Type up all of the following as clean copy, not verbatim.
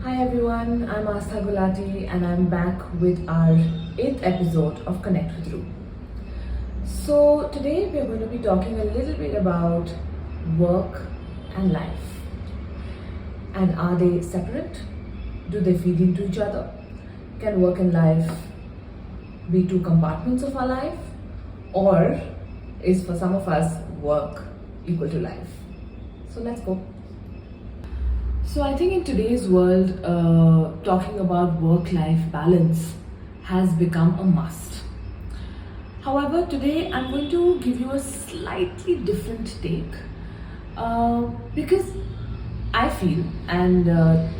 Hi everyone, I'm Aastha and I'm back with our 8th episode of Connect with Ru. So today we're going to be talking a little bit about work and life. And are they separate? Do they feed into each other? Can work and life be two compartments of our life? Or is for some of us work equal to life? So let's go. So I think in today's world, talking about work-life balance has become a must. However, today I'm going to give you a slightly different take because I feel, and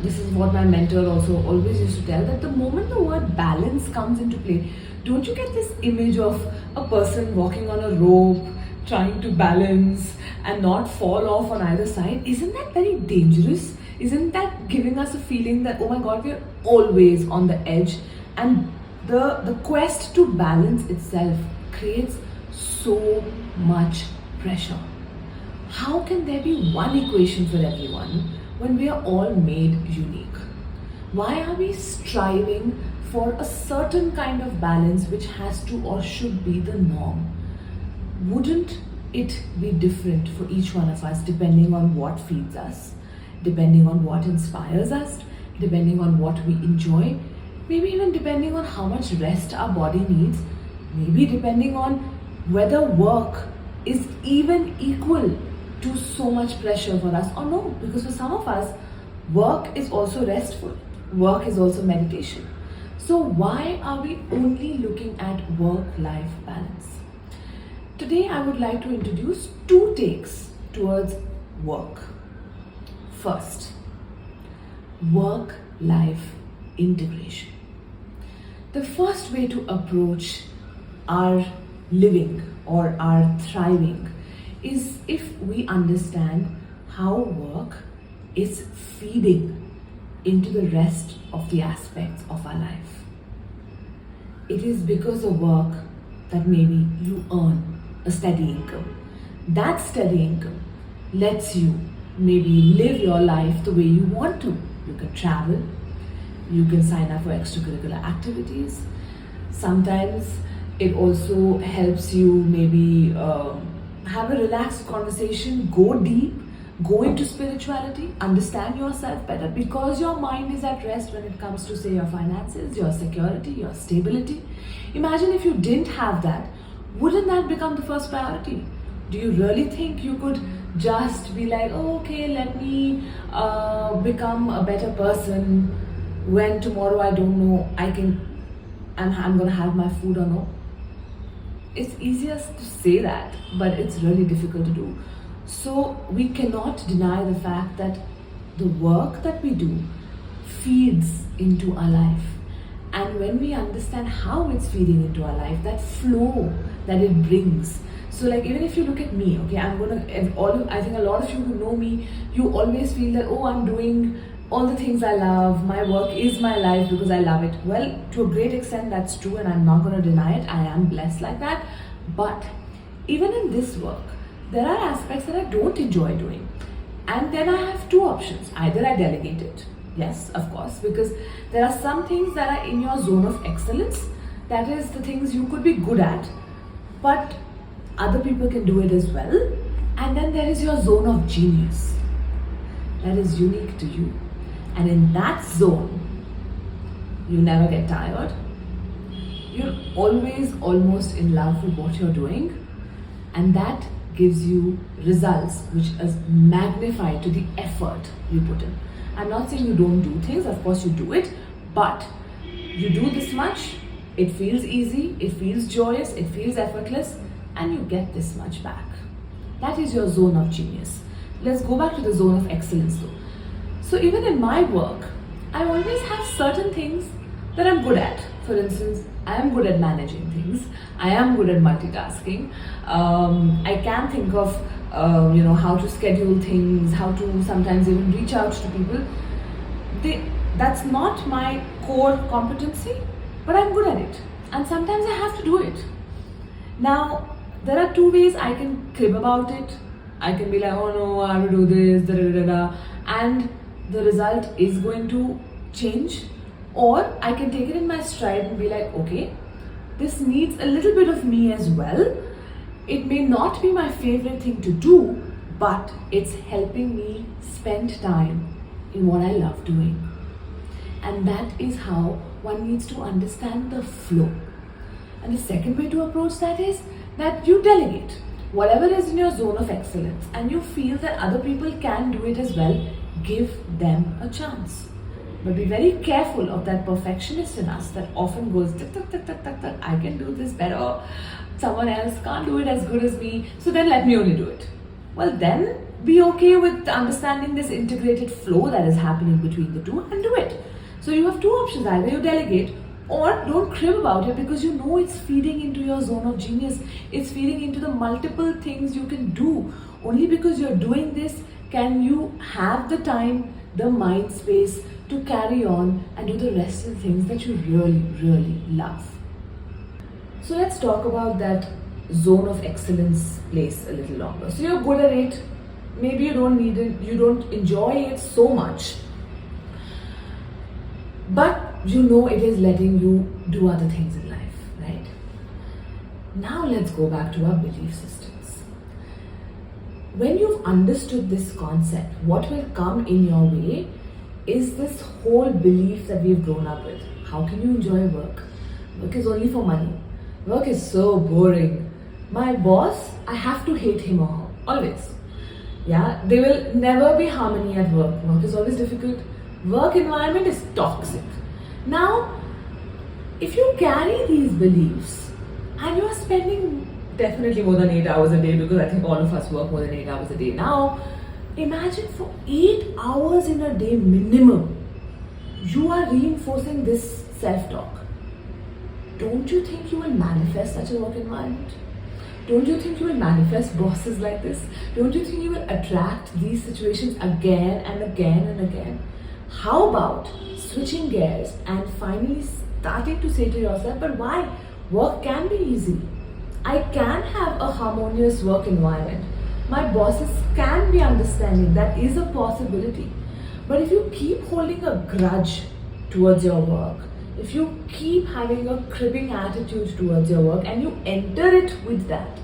this is what my mentor also always used to tell, that the moment the word balance comes into play, don't you get this image of a person walking on a rope, trying to balance and not fall off on either side? Isn't that very dangerous? Isn't that giving us a feeling that, oh my god, we're always on the edge? And the quest to balance itself creates so much pressure. How can there be one equation for everyone when we are all made unique? Why are we striving for a certain kind of balance which has to or should be the norm? Wouldn't it be different for each one of us depending on what feeds us, depending on what inspires us, depending on what we enjoy, maybe even depending on how much rest our body needs, maybe depending on whether work is even equal to so much pressure for us or no? Because for some of us, work is also restful, work is also meditation. So why are we only looking at work-life balance? Today I would like to introduce two takes towards work. First, work-life integration. The first way to approach our living or our thriving is if we understand how work is feeding into the rest of the aspects of our life. It is because of work that maybe you earn a steady income. That steady income lets you maybe live your life the way you want to. You can travel, you can sign up for extracurricular activities. Sometimes it also helps you maybe have a relaxed conversation, go deep, go into spirituality, understand yourself better because your mind is at rest when it comes to, say, your finances, your security, your stability. Imagine if you didn't have that, wouldn't that become the first priority? Do you really think you could just be like, oh, okay, let me become a better person when tomorrow I don't know I'm gonna have my food or no? It's easiest to say that, but it's really difficult to do. So we cannot deny the fact that the work that we do feeds into our life. And when we understand how it's feeding into our life, that flow that it brings. So like even if you look at me, okay, I think a lot of you who know me, you always feel that, oh, I'm doing all the things I love, my work is my life because I love it. Well, to a great extent that's true and I'm not going to deny it. I am blessed like that. But even in this work, there are aspects that I don't enjoy doing. And then I have two options. Either I delegate it, yes, of course, because there are some things that are in your zone of excellence, that is the things you could be good at, but other people can do it as well. And then there is your zone of genius that is unique to you. And in that zone, you never get tired. You're always almost in love with what you're doing. And that gives you results which is magnified to the effort you put in. I'm not saying you don't do things, of course you do it, but you do this much, it feels easy, it feels joyous, it feels effortless, and you get this much back. That is your zone of genius. Let's go back to the zone of excellence though. So even in my work, I always have certain things that I'm good at. For instance, I am good at managing things. I am good at multitasking. I can think of how to schedule things, how to sometimes even reach out to people. That's not my core competency, but I'm good at it. And sometimes I have to do it. Now, there are two ways I can crib about it. I can be like, oh no, I have to do this, da da da da, and the result is going to change, or I can take it in my stride and be like, okay, this needs a little bit of me as well. It may not be my favorite thing to do, but it's helping me spend time in what I love doing. And that is how one needs to understand the flow. And the second way to approach that is that you delegate. Whatever is in your zone of excellence and you feel that other people can do it as well, give them a chance. But be very careful of that perfectionist in us that often goes, "Tuk, tuk, tuk, tuk, tuk, tuk, I can do this better. Someone else can't do it as good as me, so then let me only do it." Well, then be okay with understanding this integrated flow that is happening between the two and do it. So you have two options: either you delegate or don't crib about it, because you know it's feeding into your zone of genius. It's feeding into the multiple things you can do. Only because you're doing this can you have the time, the mind space to carry on and do the rest of the things that you really, really love. So let's talk about that zone of excellence place a little longer. So you're good at it. Maybe you don't need it, you don't enjoy it so much, but you know it is letting you do other things in life, right? Now let's go back to our belief systems. When you've understood this concept, what will come in your way is this whole belief that we've grown up with. How can you enjoy work? Work is only for money. Work is so boring. My boss, I have to hate him or her, always. Yeah, there will never be harmony at work. Work is always difficult. Work environment is toxic. Now, if you carry these beliefs and you are spending definitely more than 8 hours a day, because I think all of us work more than 8 hours a day now, imagine for 8 hours in a day minimum, you are reinforcing this self-talk. Don't you think you will manifest such a work environment? Don't you think you will manifest bosses like this? Don't you think you will attract these situations again and again and again? How about switching gears and finally starting to say to yourself, but why? Work can be easy. I can have a harmonious work environment. My bosses can be understanding. That is a possibility. But if you keep holding a grudge towards your work, if you keep having a cribbing attitude towards your work and you enter it with that,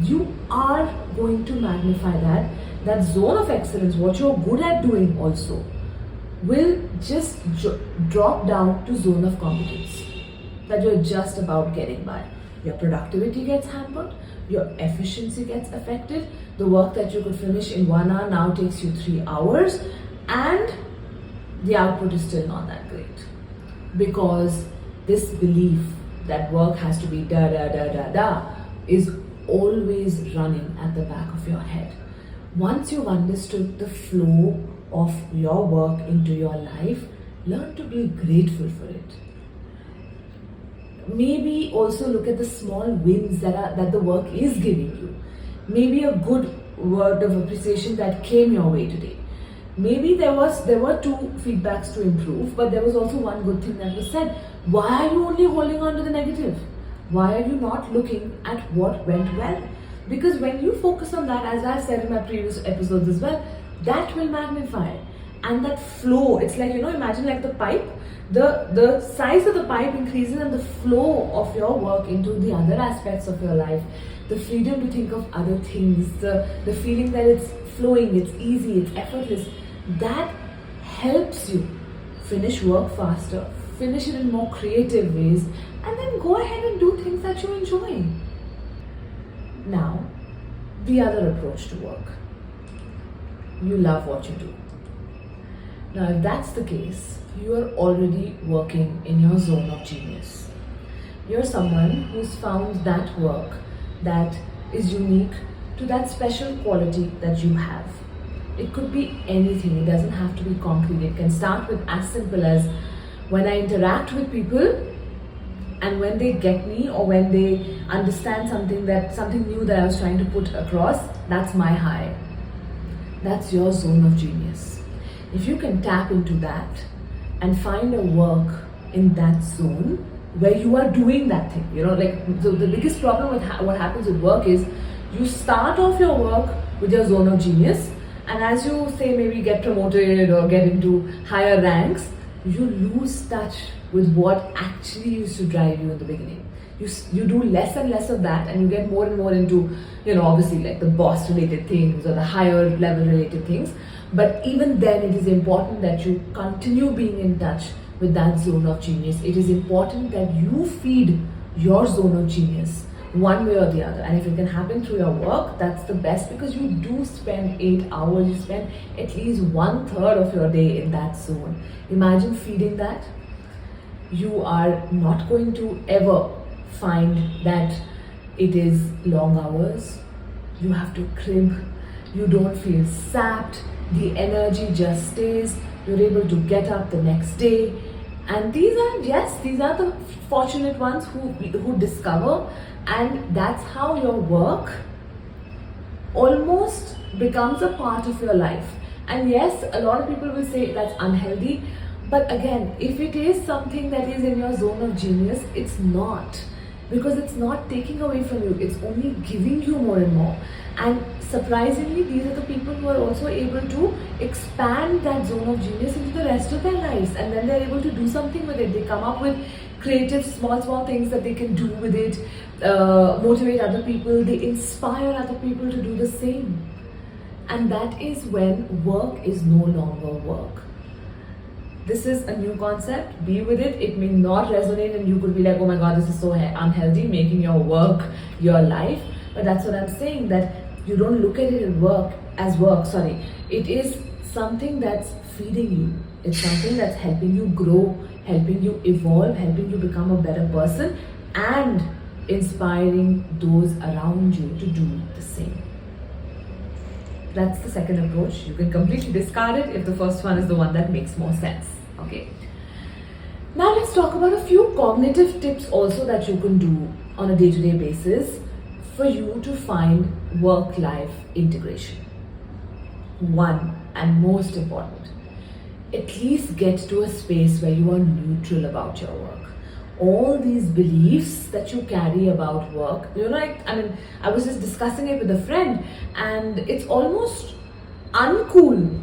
you are going to magnify that zone of excellence, what you're good at doing also, will just drop down to zone of competence, that you're just about getting by. Your productivity gets hampered, your efficiency gets affected, the work that you could finish in 1 hour now takes you 3 hours, and the output is still not that great. Because this belief that work has to be da da da da da is always running at the back of your head. Once you've understood the flow of your work into your life, learn to be grateful for it. Maybe also look at the small wins that the work is giving you. Maybe a good word of appreciation that came your way today. Maybe there were 2 feedbacks to improve, but there was also one good thing that was said. Why are you only holding on to the negative? Why are you not looking at what went well? Because when you focus on that, as I've said in my previous episodes as well, that will magnify. And that flow, it's like, imagine like the pipe, the size of the pipe increases and the flow of your work into the other aspects of your life, the freedom to think of other things, the feeling that it's flowing, it's easy, it's effortless, that helps you finish work faster, finish it in more creative ways, and then go ahead and do things that you enjoy. Now, the other approach to work. You love what you do. Now, if that's the case, you are already working in your zone of genius. You're someone who's found that work that is unique to that special quality that you have. It could be anything, it doesn't have to be concrete. It can start with as simple as when I interact with people and when they get me or when they understand something new that I was trying to put across, that's my high. That's your zone of genius. If you can tap into that and find a work in that zone where you are doing that thing, the biggest problem with what happens with work is you start off your work with your zone of genius, and as you say maybe get promoted or get into higher ranks, you lose touch with what actually used to drive you in the beginning. You do less and less of that, and you get more and more into, obviously like the boss related things or the higher level related things. But even then, it is important that you continue being in touch with that zone of genius. It is important that you feed your zone of genius one way or the other. And if it can happen through your work, that's the best, because you do spend 8 hours, you spend at least 1/3 of your day in that zone. Imagine feeding that. You are not going to ever find that it is long hours. You have to crib. You don't feel sapped. The energy just stays. You're able to get up the next day. And these are the fortunate ones who discover, and that's how your work almost becomes a part of your life. And yes, a lot of people will say that's unhealthy, but again, if it is something that is in your zone of genius, it's not, because it's not taking away from you, it's only giving you more and more. And surprisingly, these are the people who are also able to expand that zone of genius into the rest of their lives, and then they're able to do something with it. They come up with creative small things that they can do with it, motivate other people, they inspire other people to do the same. And that is when work is no longer work. This is a new concept. Be with it. It may not resonate, and you could be like, oh my god, this is so unhealthy, making your work your life. But that's what I'm saying, that you don't look at it as work. It is something that's feeding you. It's something that's helping you grow, helping you evolve, helping you become a better person, and inspiring those around you to do the same. That's the second approach. You can completely discard it if the first one is the one that makes more sense. Okay. Now let's talk about a few cognitive tips also that you can do on a day-to-day basis for you to find work-life integration. One, and most important, at least get to a space where you are neutral about your work. All these beliefs that you carry about work, I was just discussing it with a friend, and it's almost uncool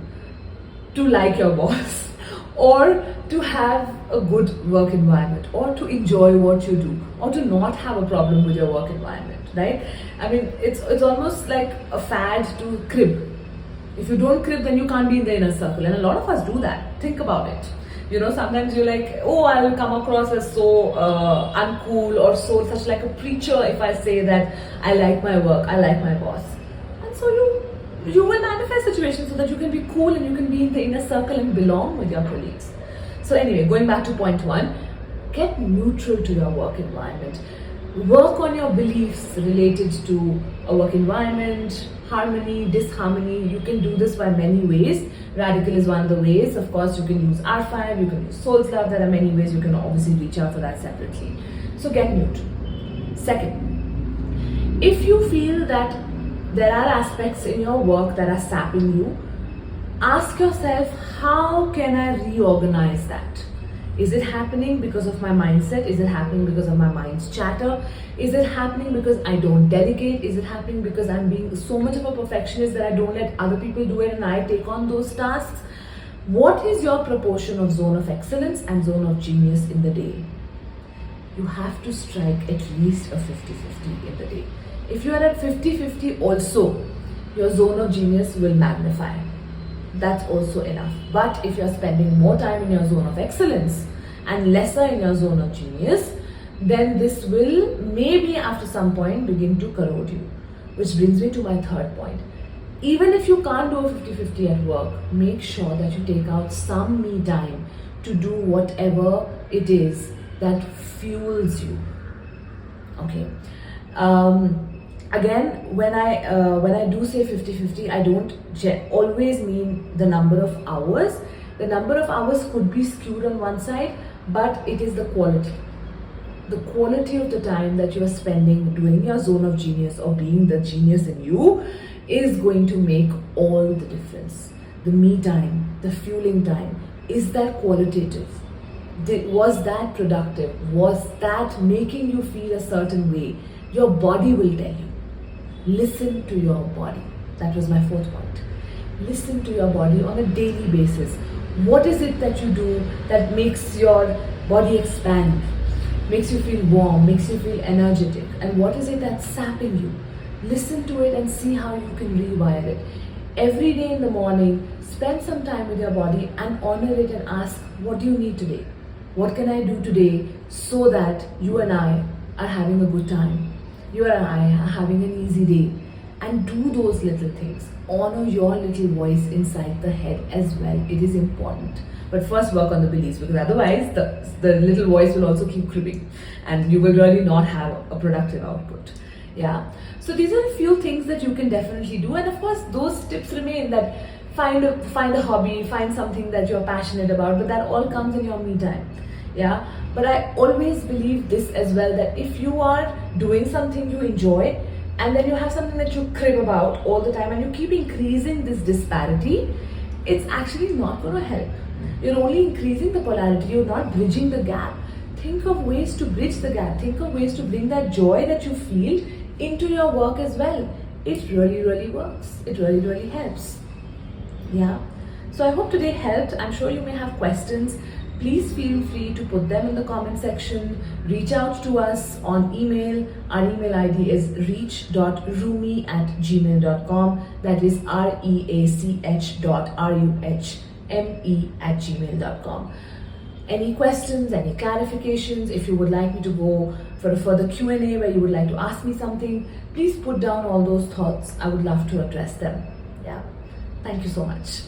to like your boss or to have a good work environment or to enjoy what you do or to not have a problem with your work environment, right? It's almost like a fad to crib. If you don't crib, then you can't be in the inner circle, and a lot of us do that. Think about it. Sometimes you're like, oh, I will come across as so uncool or such like a preacher if I say that I like my work, I like my boss. And so you will manifest situations so that you can be cool and you can be in the inner circle and belong with your colleagues. So anyway, going back to point one, get neutral to your work environment. Work on your beliefs related to a work environment, harmony, disharmony. You can do this by many ways. Radical is one of the ways. Of course, you can use R5, you can use Soul's Love. There are many ways. You can obviously reach out for that separately. So get neutral. Second, if you feel that there are aspects in your work that are sapping you, ask yourself, how can I reorganize that? Is it happening because of my mindset? Is it happening because of my mind's chatter? Is it happening because I don't delegate? Is it happening because I'm being so much of a perfectionist that I don't let other people do it and I take on those tasks? What is your proportion of zone of excellence and zone of genius in the day? You have to strike at least a 50-50 in the day. If you are at 50-50 also, your zone of genius will magnify. That's also enough. But if you're spending more time in your zone of excellence and lesser in your zone of genius, then this will maybe after some point begin to corrode you. Which brings me to my third point. Even if you can't do a 50-50 at work, make sure that you take out some me time to do whatever it is that fuels you. Okay. Again, when I do say 50-50, I don't always mean the number of hours. The number of hours could be skewed on one side, but it is the quality. The quality of the time that you are spending doing your zone of genius or being the genius in you is going to make all the difference. The me time, the fueling time, is that qualitative? Was that productive? Was that making you feel a certain way? Your body will tell you. Listen to your body. That was my fourth point. Listen to your body on a daily basis. What is it that you do that makes your body expand, makes you feel warm, makes you feel energetic? And what is it that's sapping you? Listen to it and see how you can rewire it. Every day in the morning, spend some time with your body and honor it and ask, what do you need today? What can I do today so that you and I are having a good time? You and I are having an easy day. And do those little things. Honor your little voice inside the head as well. It is important. But first work on the beliefs, because otherwise the little voice will also keep cribbing and you will really not have a productive output. Yeah. So these are a few things that you can definitely do. And of course, those tips remain, that find a hobby, find something that you're passionate about, but that all comes in your me time. Yeah. But I always believe this as well, that if you are doing something you enjoy, and then you have something that you crib about all the time and you keep increasing this disparity, it's actually not going to help. You're only increasing the polarity, you're not bridging the gap. Think of ways to bridge the gap. Think of ways to bring that joy that you feel into your work as well. It really, really works. It really, really helps. Yeah. So I hope today helped. I'm sure you may have questions. Please feel free to put them in the comment section. Reach out to us on email. Our email ID is reach.rumi@gmail.com. That is reach.ruhme@gmail.com. Any questions, any clarifications, if you would like me to go for a further Q&A where you would like to ask me something, please put down all those thoughts. I would love to address them. Yeah. Thank you so much.